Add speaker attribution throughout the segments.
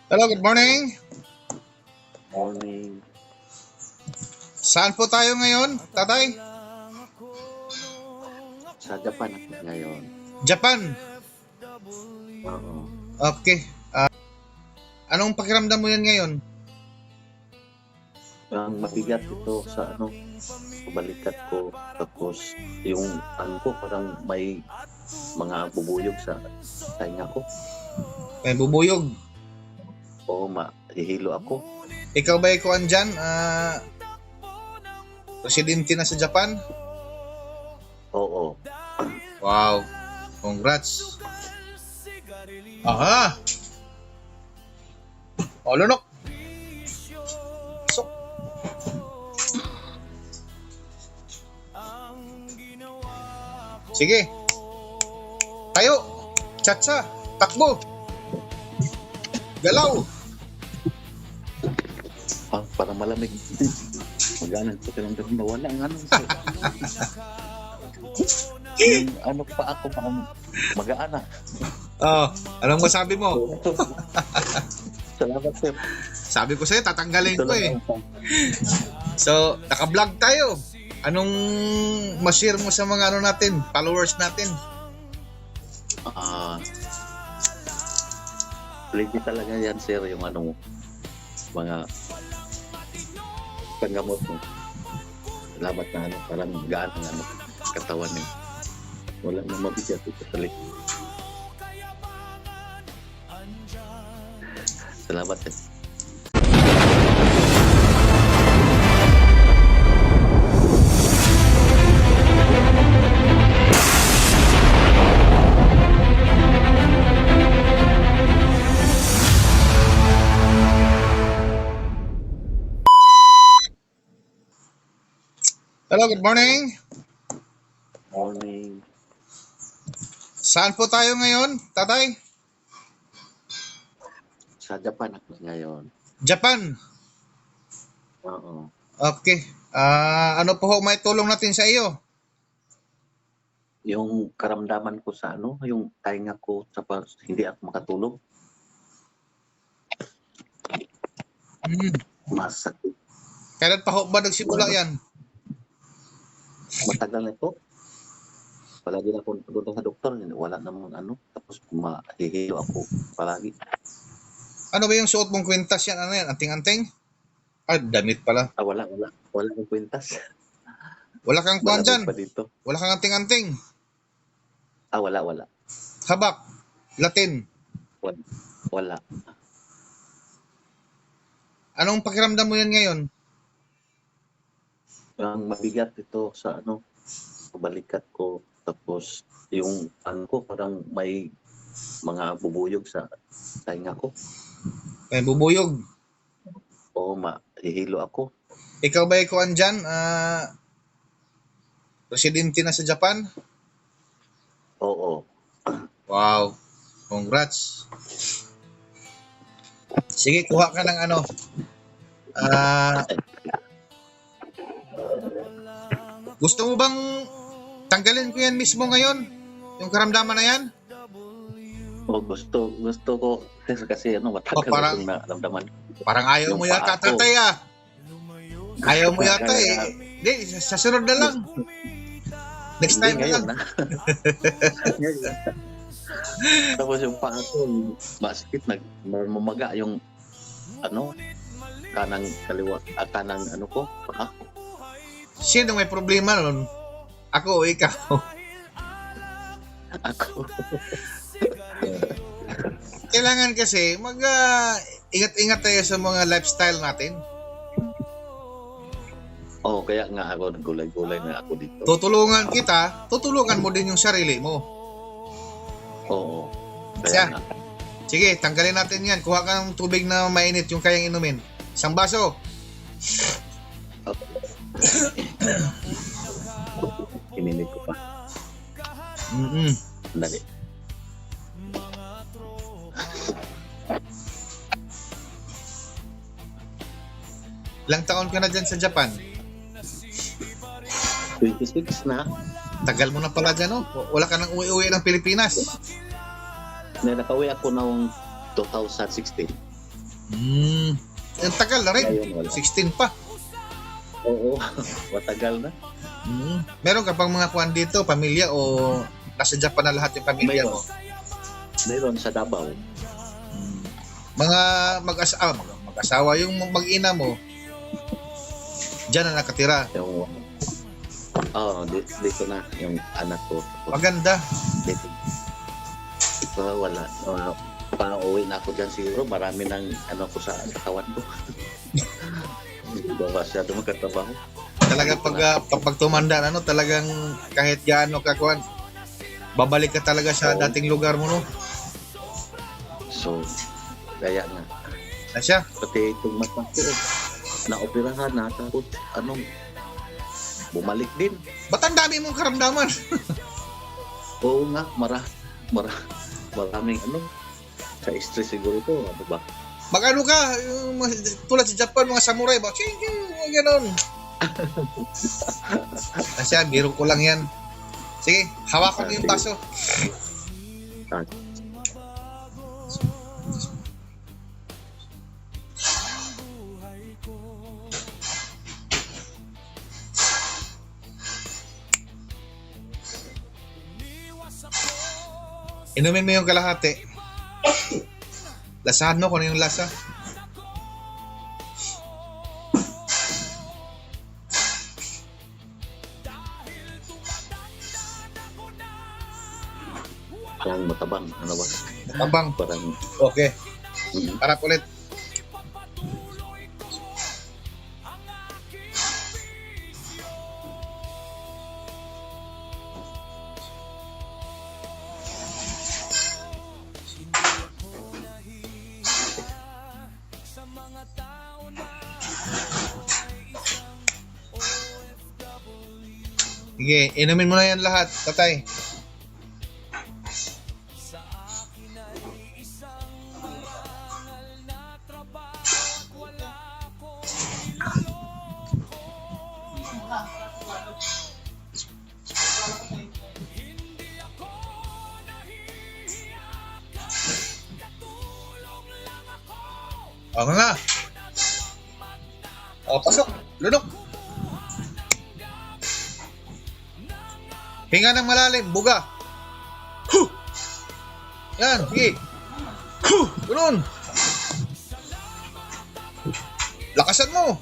Speaker 1: Hello, good morning.
Speaker 2: Morning.
Speaker 1: Saan po tayo ngayon, tatay?
Speaker 2: Sa Japan ako ngayon.
Speaker 1: Japan.
Speaker 2: Oo.
Speaker 1: Okay. Anong pakiramdam mo yan ngayon?
Speaker 2: Ang mabigat ito sa balikat ko. Tapos yung ko parang may mga bubuyog sa tainga ko.
Speaker 1: May bubuyog.
Speaker 2: Oo, mahihilo ako.
Speaker 1: Ikaw ba ikuan dyan? Residente na sa Japan?
Speaker 2: Oo.
Speaker 1: Wow. Congrats. Aha. O, lunok. Pasok. Sige. Tayo. Chatsa. Takbo. Galaw.
Speaker 2: Parang malamig. Maganan ko lang doon nawala ang yung pa ako parang magaan na.
Speaker 1: Oh, anong masabi mo?
Speaker 2: Salamat sir.
Speaker 1: Sabi ko sa'yo, tatanggalin ko eh. So, naka-vlog tayo. Anong ma-share mo sa mga natin, followers natin?
Speaker 2: Legit talaga yan sir, yung mga panggamot mo. Salamat na parang gaan ang katawan niya. Wala na mabigat ito sa likod. Salamat sir.
Speaker 1: Hello, good morning.
Speaker 2: Morning.
Speaker 1: Saan po tayo ngayon, tatay?
Speaker 2: Sa Japan ako ngayon.
Speaker 1: Japan.
Speaker 2: Oo.
Speaker 1: Okay. Ano po may tulong natin sa iyo?
Speaker 2: Yung karamdaman ko sa yung tainga ko sa hindi ako makatulog. Masakit.
Speaker 1: Kailan pa ho ba nagsimula yan?
Speaker 2: Matagal na ito. Palagi na ako pupunta sa doktor, wala namang tapos mahihilo ako palagi.
Speaker 1: Ano ba yung suot mong kwintas yan? Ano yan? Anting-anting? Damit pala.
Speaker 2: Wala akong kwintas.
Speaker 1: Wala kang kuhan dyan?
Speaker 2: Pa dito.
Speaker 1: Wala kang anting-anting?
Speaker 2: Wala.
Speaker 1: Habak? Latin?
Speaker 2: Wala.
Speaker 1: Anong pakiramdam mo yan ngayon?
Speaker 2: Ang mabigat ito sa balikat ko. Tapos yung ko parang may mga bubuyog sa tainga ko.
Speaker 1: May bubuyog.
Speaker 2: Oo, mahihilo ako.
Speaker 1: Ikaw ba ikuan dyan? Residente na sa Japan?
Speaker 2: Oo.
Speaker 1: Wow. Congrats. Sige, kuha ka ng gusto mo bang tanggalin ko yan mismo ngayon? Yung karamdaman na yan?
Speaker 2: Gusto ko kasi matagal
Speaker 1: parang-
Speaker 2: akong naramdaman.
Speaker 1: Parang ayaw
Speaker 2: Yung
Speaker 1: mo yata,
Speaker 2: paa ko.
Speaker 1: tatay ah. Ayaw mo yata eh. Hindi, sa sunod na lang. Next time na lang.
Speaker 2: Ngayon na. Tapos yung paa ko, masakit, mamaga yung kanang kaliwa, kanang ko, paa.
Speaker 1: Sino may problema nun? Ako o ikaw?
Speaker 2: Ako.
Speaker 1: Kailangan kasi ingat-ingat tayo sa mga lifestyle natin.
Speaker 2: Kaya nga ako nagulay-gulay na ako dito.
Speaker 1: Tutulungan kita, tutulungan mo din yung sarili mo.
Speaker 2: Oo.
Speaker 1: Siya.
Speaker 2: Kaya nga.
Speaker 1: Sige, tanggalin natin yan. Kuha ka ng tubig na mainit yung kayang inumin. Isang baso.
Speaker 2: Ininig ko pa. Dali.
Speaker 1: Ilang taon ka na dyan sa Japan?
Speaker 2: 26 na.
Speaker 1: Tagal mo na pala dyan, no? Wala ka nang uwi-uwi ng Pilipinas.
Speaker 2: Nakauwi ako noong 2016.
Speaker 1: Ang tagal na rin.
Speaker 2: Ngayon wala.
Speaker 1: 16 pa.
Speaker 2: Oo, matagal na.
Speaker 1: Meron ka pang mga kuwan dito, pamilya o nasa Japan na lahat yung pamilya mo?
Speaker 2: Mayroon sa Davao.
Speaker 1: Mga mag-asawa, yung mag-ina mo, diyan na nakatira.
Speaker 2: Yung, dito na yung anak ko.
Speaker 1: Maganda.
Speaker 2: Dito. Wala. Pa-uwi na ako dyan siguro. Marami ng ano ko sa katawan ko. Hindi ba masyado magkatrabaho?
Speaker 1: Talagang pag tumanda na, no, talagang kahit gaano ka kuwan, babalik ka talaga sa dating lugar mo, no?
Speaker 2: So, kaya nga.
Speaker 1: Na siya.
Speaker 2: Pati itong mata ko, na-operahan na. Tapos, bumalik din.
Speaker 1: Ba't ang dami mong karamdaman?
Speaker 2: Oo nga, maraming sa stress siguro ito. Ano ba?
Speaker 1: Mag-ano ka, tulad sa Japan, mga samurai ba? Mga ganon. Na siya, biro ko lang yan. Sige, hawakan mo yung baso. Inumin mo yung kalahati. Lasahan mo kung ano yung lasa.
Speaker 2: Parang matabang. Ano ba?
Speaker 1: Tabang.
Speaker 2: Parang,
Speaker 1: Okay. Harap ulit. Sige, inumin mo na yan lahat, tatay. O nga. O, pasok. Lunok. Hinga ng malalim. Buga. Huh! Yan. Sige. Huh! Ganun. Lakasan mo.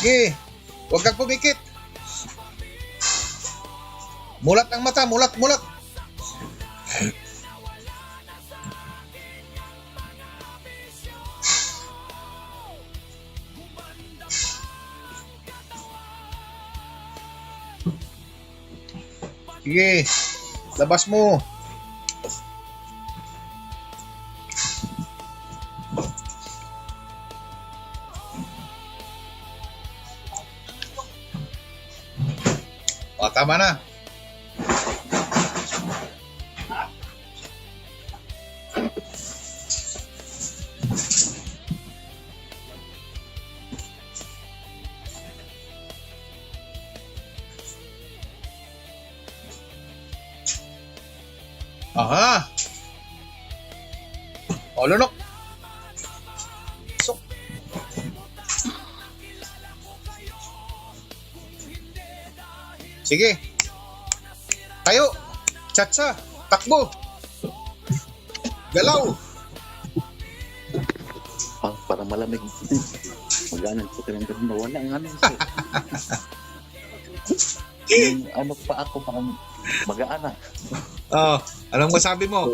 Speaker 1: Sige. Huwag kang pumikit. Mulat ang mata, mulat. Sige, labas mo. O, tama na. Aha. O, lunok. Sok. Sige. Tayo. Chatsa. Takbo. Galaw.
Speaker 2: parang malamig. Maganan ko ka ng ganun. Wala ang yung pa ako parang mag-aana.
Speaker 1: Oh, anong masabi mo?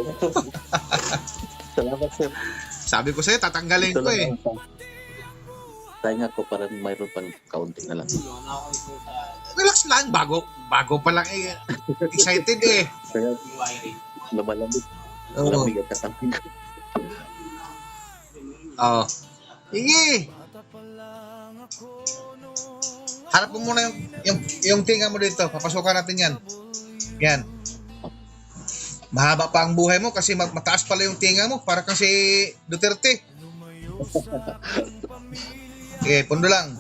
Speaker 2: Salamat, sir.
Speaker 1: Sabi ko sa'yo, tatanggalin ko eh.
Speaker 2: Tayo nga ko parang mayroon pang kaunti na lang.
Speaker 1: Relax lang, bago pa lang eh. Excited eh.
Speaker 2: Kaya lumalamig.
Speaker 1: Oo.
Speaker 2: Lamig at katamig.
Speaker 1: Oo. Sige. Harap mo muna yung tinga mo dito. Papasukan natin yan. Yan. Mahaba pa ang buhay mo kasi mataas pala yung tinga mo. Para kang si Duterte. Sige, pundo lang.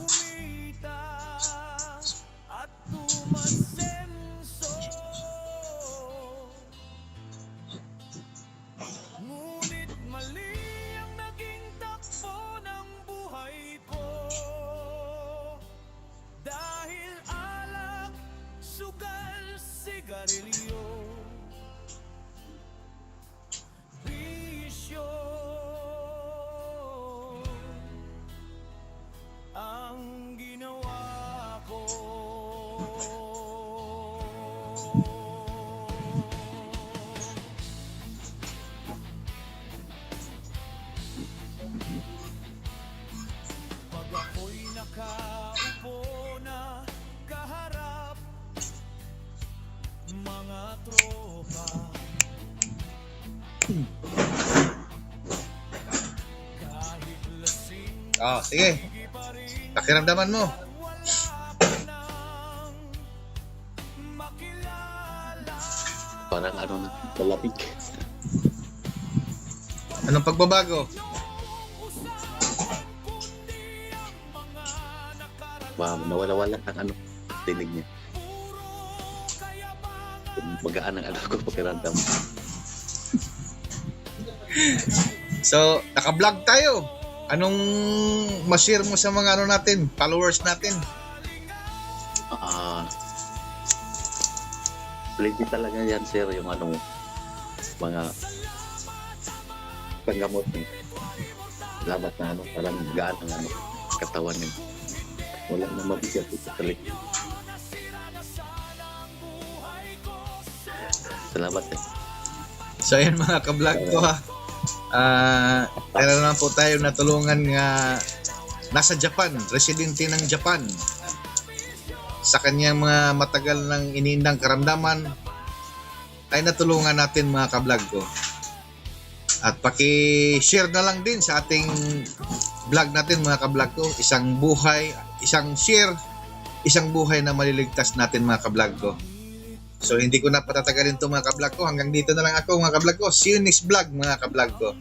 Speaker 1: Oh, sige. Pakiramdaman mo.
Speaker 2: Parang ano na, malamig.
Speaker 1: Anong pagbabago?
Speaker 2: Nawala-wala ang ano, tinig niya. Magaan ang ano ko pakiramdam.
Speaker 1: So, naka-vlog tayo. Anong ma-share mo sa mga ano natin, followers natin?
Speaker 2: Legit talaga yan, sir, yung ano, mga panggamot niya. Labat na ano, parang gaan ang ano, katawan niya. Wala na mabigat ito talaga. Salamat eh.
Speaker 1: So, ayan mga ka-vlog ko ha. Meron naman po tayo natulungan nga nasa Japan, residente ng Japan. Sa kanyang mga matagal ng iniindang karamdaman ay natulungan natin mga ka-vlog ko. At paki-share na lang din sa ating vlog natin mga ka-vlog ko. Isang buhay, isang share, isang buhay na maliligtas natin mga ka-vlog ko. So hindi ko na patatagalin to mga ka-vlog ko. Hanggang dito na lang ako mga ka-vlog ko. See you next vlog mga ka-vlog ko.